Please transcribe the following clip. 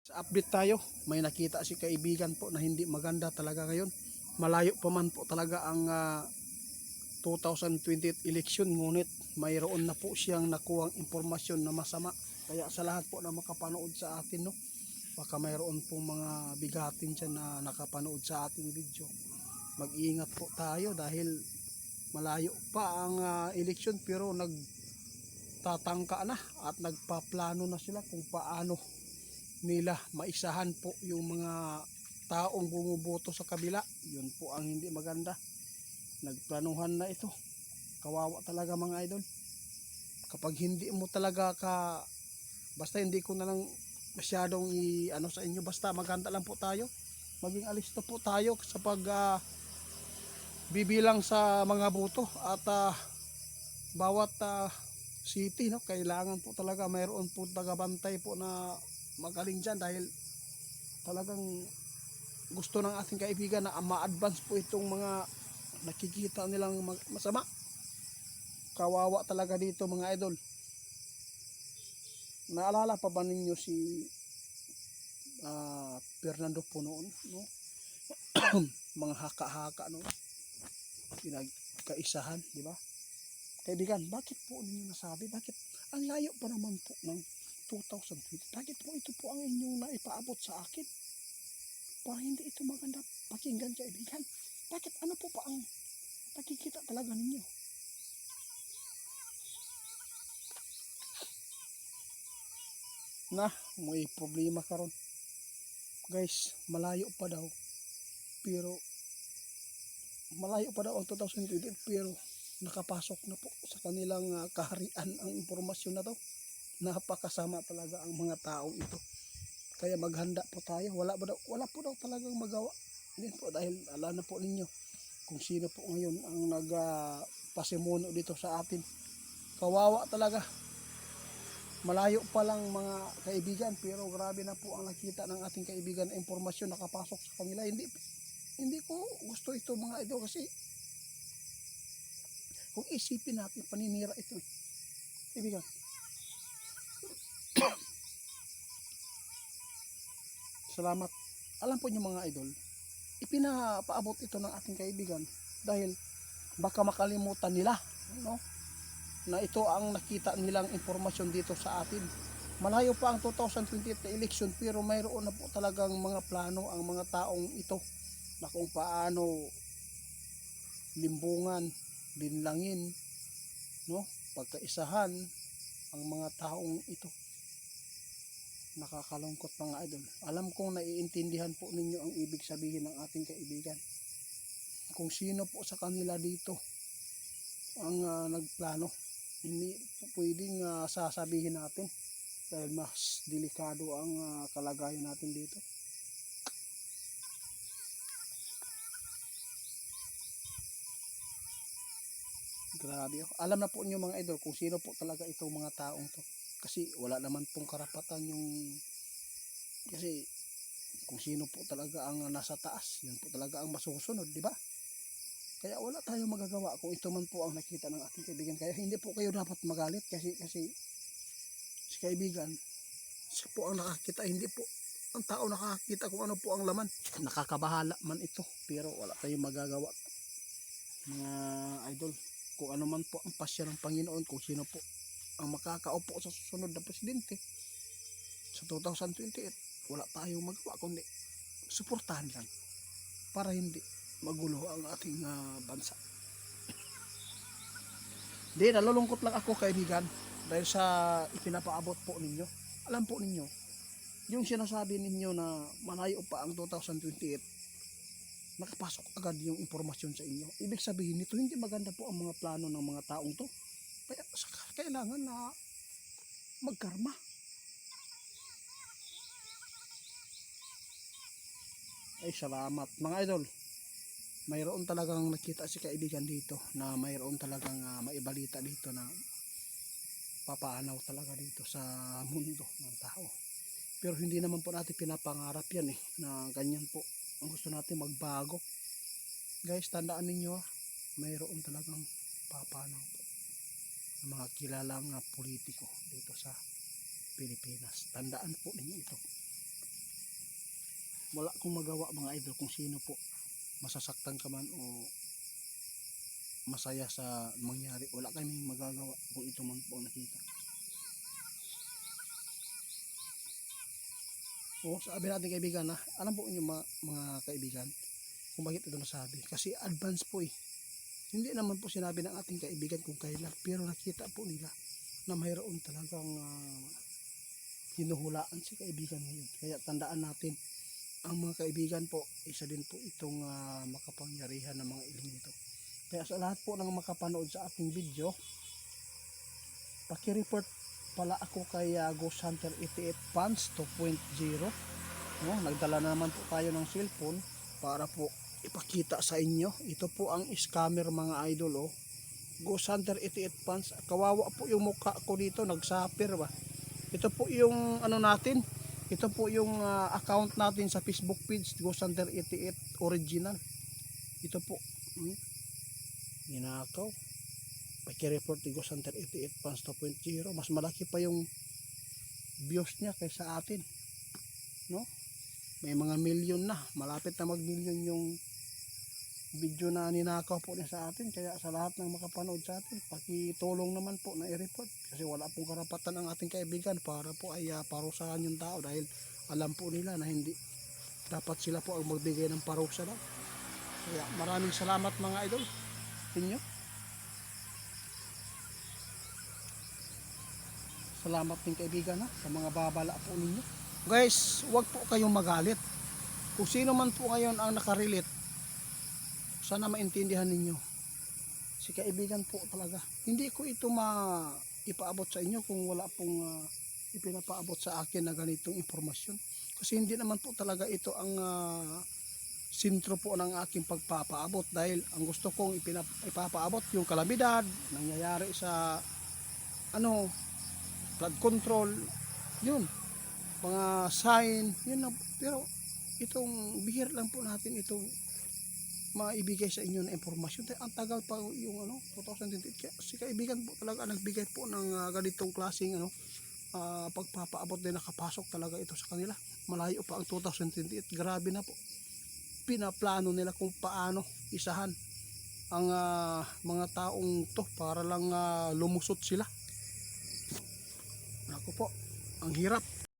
Sa update tayo, may nakita si kaibigan po na hindi maganda talaga ngayon. Malayo pa man po talaga ang 2028 election, ngunit mayroon na po siyang nakuhang impormasyon na masama. Kaya sa lahat po na makapanood sa atin, no, baka mayroon po mga bigatin dyan na nakapanood sa ating video. Mag-iingat po tayo dahil malayo pa ang election, pero nagtatangka na at nagpaplano na sila kung paano nila maisahan po yung mga taong bumuboto sa kabila. Yun po ang hindi maganda. Nagplanuhan na ito. Kawawa talaga mga idol. Kapag hindi mo talaga basta hindi ko na lang masyadong sa inyo, basta maganda lang po tayo. Maging alisto po tayo sa pag bibilang sa mga boto at bawat city, no, kailangan po talaga mayroon po tagabantay po na magaling dyan, dahil talagang gusto ng ating kaibigan na ma-advance po itong mga nakikita nilang masama. Kawawa talaga dito mga idol. Naalala pa ba ninyo si Fernando po noon, no? Mga haka-haka, no, pinagkaisahan, di ba? Kaibigan, bakit po ninyo nasabi? Bakit ang layo pa naman po ng 2020? Bakit po ito po ang inyong naipaabot sa akin? Para hindi ito maganda pakinggan, kaibigan. Bakit ano po pa ang nakikita talaga ninyo? Na, may problema karon. Guys, malayo pa daw. Pero malayo pa daw ang 2020, pero nakapasok na po sa kanilang kaharian ang impormasyon na to. Napakasama talaga ang mga taong ito. Kaya maghanda po tayo. Wala po daw talagang magawa din po, dahil alam na po ninyo kung sino po ngayon ang nagpasimuno dito sa atin. Kawawa talaga. Malayo pa lang mga kaibigan, pero grabe na po ang nakita ng ating kaibigan na impormasyon nakapasok sa kanila. Hindi ko gusto ito mga ito, kasi kung isipin natin, paninira ito kaibigan. Salamat. Alam po niyo mga idol, ipinapaabot ito ng ating kaibigan dahil baka makalimutan nila, no, na ito ang nakita nilang impormasyon dito sa atin. Malayo pa ang 2028 na election, pero mayroon na po talagang mga plano ang mga taong ito na kung paano limbungan, linlangin, no, pagkaisahan ang mga taong ito. Nakakalungkot mga idol. Alam kong naiintindihan po ninyo ang ibig sabihin ng ating kaibigan. Kung sino po sa kanila dito ang nagplano, hindi po pwedeng sasabihin natin dahil mas delikado ang kalagayan natin dito. Grabe. Alam na po niyo mga idol kung sino po talaga itong mga taong to. Kasi wala naman pong karapatan kasi kung sino po talaga ang nasa taas, yun po talaga ang masusunod, di ba? Kaya wala tayong magagawa kung ito man po ang nakita ng ating kaibigan. Kaya hindi po kayo dapat magalit, kasi si kaibigan, siya po ang nakakita, hindi po ang tao nakakita kung ano po ang laman. Nakakabahala man ito, pero wala tayong magagawa mga idol. Kung ano man po ang pasya ng Panginoon, kung sino po ang makakaupo sa susunod na presidente sa 2028, wala tayong magawa kundi suportahan lang para hindi magulo ang ating bansa. Di, nalulungkot lang ako kaibigan dahil sa ipinapaabot po ninyo. Alam po ninyo, yung sinasabi ninyo na malayo pa ang 2028, nakapasok agad yung impormasyon sa inyo. Ibig sabihin nito, hindi maganda po ang mga plano ng mga taong to. Kaya kailangan na magkarma. Ay, salamat mga idol. Mayroon talagang nakita si kaibigan dito na mayroon talagang maibalita dito na papaanaw talaga dito sa mundo ng tao. Pero hindi naman po natin pinapangarap yan na ganyan po. Ang gusto natin magbago. Guys, tandaan ninyo, mayroon talagang papanaw po ng mga kilalang politiko dito sa Pilipinas. Tandaan po ninyo ito. wala akong magawa mga idol kung sino po masasaktan ka man o masaya sa mangyari. Wala kaming magagawa kung ito man po ang nakita. O sabi natin kaibigan na, alam po inyo mga kaibigan kung bakit ito nasabi. Kasi advance po eh. Hindi naman po sinabi ng ating kaibigan kung kailan, pero nakita po nila na mayroon talagang hinuhulaan si kaibigan ngayon. Kaya tandaan natin, ang mga kaibigan po, isa din po itong makapangyarihan ng mga iling nito. Kaya sa lahat po ng makapanood sa ating video, paki-report pala ako kay Ghost Hunter 88 Fans 2.0. No, nagdala naman po tayo ng cellphone para po ipakita sa inyo. Ito po ang scammer mga idol. Oh. Ghost Hunter 88 Fans. Kawawa po yung mukha ko dito, nagsapir ba. Ito po yung ano natin. Ito po yung account natin sa Facebook page, Ghost Hunter 88 Original. Ito po. Ninakaw. Paki-report ni Ghost Hunter 88 Fans 2.0. Mas malaki pa yung views niya kaysa atin. No? May mga milyon na. Malapit na mag-milyon yung video na ninakaw po niya sa atin. Kaya sa lahat ng makapanood sa atin, pakitulong naman po na i-report. Kasi wala pong karapatan ang ating kaibigan para po ay parusahan yung tao. Dahil alam po nila na hindi dapat sila po ang magbigay ng parusa daw. Kaya maraming salamat mga idol. Inyo. Salamat din kaibigan sa mga babala po ninyo. Guys, huwag po kayong magalit. Kung sino man po ngayon ang nakarelate, sana maintindihan ninyo. Si kaibigan po talaga. Hindi ko ito ipaabot sa inyo kung wala pong ipinapaabot sa akin na ganitong impormasyon. Kasi hindi naman po talaga ito ang sentro po ng aking pagpapaabot. Dahil ang gusto kong ipapaabot yung kalamidad, nangyayari sa flood control, yun. Mga sign, yun na. Pero itong bihir lang po natin itong maibigay sa inyo na impormasyon. Ang tagal pa yung 2028. Si kaibigan po talaga nagbigay po ng ganitong klaseng pagpapaabot din, nakapasok talaga ito sa kanila. Malayo pa ang 2028. Grabe na po. Pinaplano nila kung paano isahan ang mga taong to para lang lumusot sila. Ako po, ang hirap.